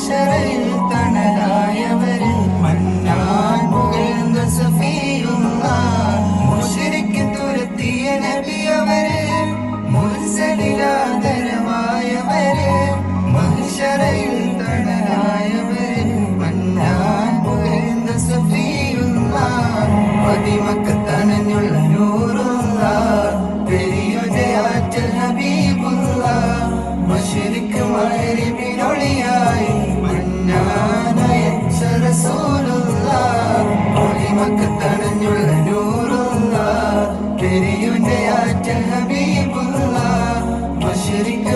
മഹ്ശറിൽ തണലായവര് മന്നാൻ പുകഴ്ന്ന സഫീഉള്ള മുശ്രിക്ക് തുരത്തിയ നബിയവര് മുർസലിലാദരവായവര് മഹ്ശറിൽ തണലായവര് മന്നാൻ പുകഴ്ന്ന സഫീഉള്ള പതിമക്കത്തണഞ്ഞുള്ള നൂറുള്ള പെരിയൊജയാറ്റൽ ഹബീബുള്ള മശ്രിക്ക് മഗ്രിബിനൊളിയായി മന്നാനയച്ച റസൂലുള്ള പതിമക്കത്തണഞ്ഞുള്ള നൂറുള്ള പെരിയൊജയാറ്റൽ ഹബീബുള്ള മശ്രിക്ക്